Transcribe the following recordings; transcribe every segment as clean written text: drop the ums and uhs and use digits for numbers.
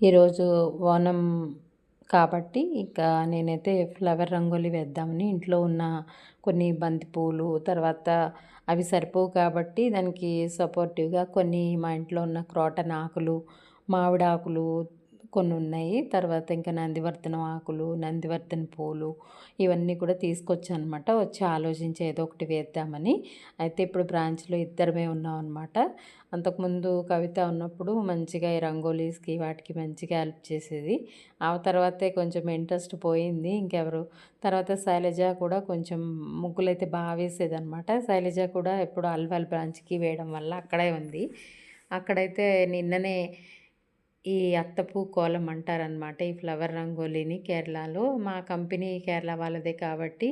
ఈరోజు ఓనం కాబట్టి నేనైతే ఫ్లవర్ రంగోలి వేద్దామని ఇంట్లో ఉన్న కొన్ని బంతి పూలు తర్వాత అవి సరిపోవు కాబట్టి దానికి సపోర్టివ్గా కొన్ని మా ఇంట్లో ఉన్న క్రోటన్ ఆకులు మామిడాకులు కొన్ని ఉన్నాయి. తర్వాత ఇంకా నందివర్ధనం ఆకులు, నందివర్ధన పూలు ఇవన్నీ కూడా తీసుకొచ్చానమాట. వచ్చి ఆలోచించి ఏదో ఒకటి వేద్దామని. అయితే ఇప్పుడు బ్రాంచ్‌లో ఇద్దరమే ఉన్నామనమాట. అంతకుముందు కవిత ఉన్నప్పుడు మంచిగా ఈ రంగోలీస్‌కి వాటికి మంచిగా హెల్ప్ చేసేది. ఆమె తర్వాతే కొంచెం ఇంట్రెస్ట్ పోయింది. తర్వాత శైలజ కూడా కొంచెం ముగ్గులైతే వేసేదనమాట. శైలజ కూడా ఎప్పుడు అల్వాల్ బ్రాంచ్‌కి వేయడం వల్ల అక్కడే ఉంది. అక్కడైతే నిన్ననే ఈ అత్తపూ కోలం అంటారనమాట. ఈ ఫ్లవర్ రంగోలీని కేరళలో. మా కంపెనీ కేరళ వాళ్ళదే కాబట్టి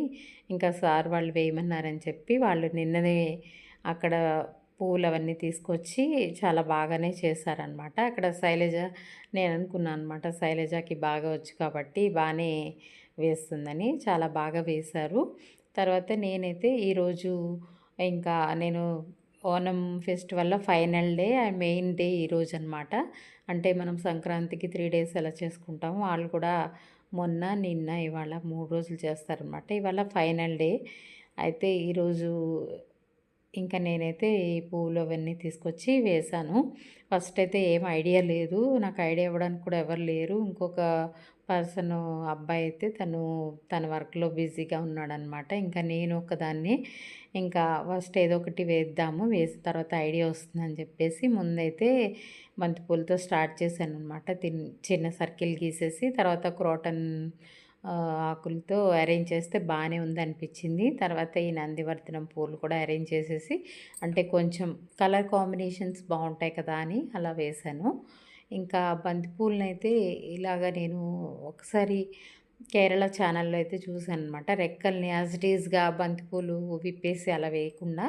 ఇంకా సార్ వాళ్ళు వేయమన్నారని చెప్పి వాళ్ళు నిన్ననే అక్కడ పూలు అవన్నీ తీసుకొచ్చి చాలా బాగానే చేశారనమాట. అక్కడ శైలజ నేను అనుకున్నాను అనమాట శైలజకి బాగా వచ్చు కాబట్టి బాగానే వేస్తుందని. చాలా బాగా వేశారు. తర్వాత నేనైతే ఈరోజు ఇంకా నేను ఓనం ఫెస్టివల్‌లో final day and main day ఈరోజు అనమాట. అంటే మనం సంక్రాంతికి 3 డేస్ ఎలా చేసుకుంటామో వాళ్ళు కూడా మొన్న, నిన్న, ఇవాళ 3 రోజులు చేస్తారనమాట. ఇవాళ ఫైనల్ డే. అయితే ఈరోజు ఇంకా నేనైతే ఈ పూలు అవన్నీ తీసుకొచ్చి వేశాను. ఫస్ట్ అయితే ఏం ఐడియా లేదు. నాకు ఐడియా ఇవ్వడానికి కూడా ఎవరు లేరు. ఇంకొక పర్సన్ అబ్బాయి అయితే తన వర్క్‌లో బిజీగా ఉన్నాడనమాట. ఇంకా నేను ఒక్కదాన్నే ఇంకా ఫస్ట్ ఏదో ఒకటి వేద్దాము. వేసిన తర్వాత ఐడియా వస్తుందని చెప్పేసి ముందైతే బంతిపూలతో స్టార్ట్ చేశాననమాట. చిన్న సర్కిల్ గీసేసి తర్వాత క్రోటన్ ఆకులతో అరేంజ్ చేస్తే బాగానే ఉందనిపించింది. తర్వాత ఈ నందివర్ధనం పూలు కూడా అరేంజ్ చేసేసి అంటే కొంచెం కలర్ కాంబినేషన్స్ బాగుంటాయి కదా అని అలా వేశాను. ఇంకా బంతిపూలనైతే ఇలాగ నేను ఒకసారి కేరళ ఛానల్‌లో అయితే చూశాననమాట. రెక్కల్ని యాజ్ ఇట్ ఈస్‌గా బంతిపూలు విప్పేసి అలా వేయకుండా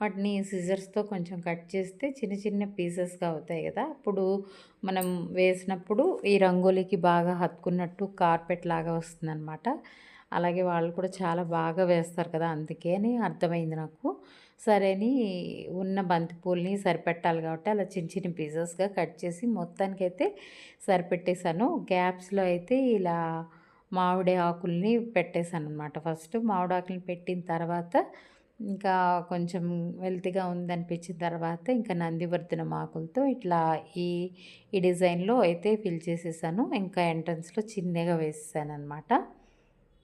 వాటిని సిజర్స్‌తో కొంచెం కట్ చేస్తే చిన్న చిన్న పీసెస్‌గా అవుతాయి కదా! అప్పుడు మనం వేసినప్పుడు ఈ రంగోలీకి బాగా హత్తుకున్నట్టు కార్పెట్ లాగా వస్తుందనమాట. అలాగే వాళ్ళు కూడా చాలా బాగా వేస్తారు కదా! అందుకే అని అర్థమైంది నాకు. సరే అని ఉన్న బంతిపూలని సరిపెట్టాలి కాబట్టి అలా చిన్న చిన్న పీసెస్‌గా కట్ చేసి మొత్తానికైతే సరిపెట్టేసాను. గ్యాప్స్‌లో అయితే ఇలా మామిడి ఆకుల్ని పెట్టేసాననమాట. ఫస్ట్ మామిడాకుల్ని పెట్టిన తర్వాత ఇంకా కొంచెం వెల్తీగా ఉందనిపించిన తర్వాత ఇంకా నందివర్ధనం ఆకులతో ఇట్లా ఈ ఈ డిజైన్‌లో అయితే ఫిల్ చేసేసాను. ఇంకా ఎంట్రన్స్‌లో చిన్నగా వేసేసాననమాట.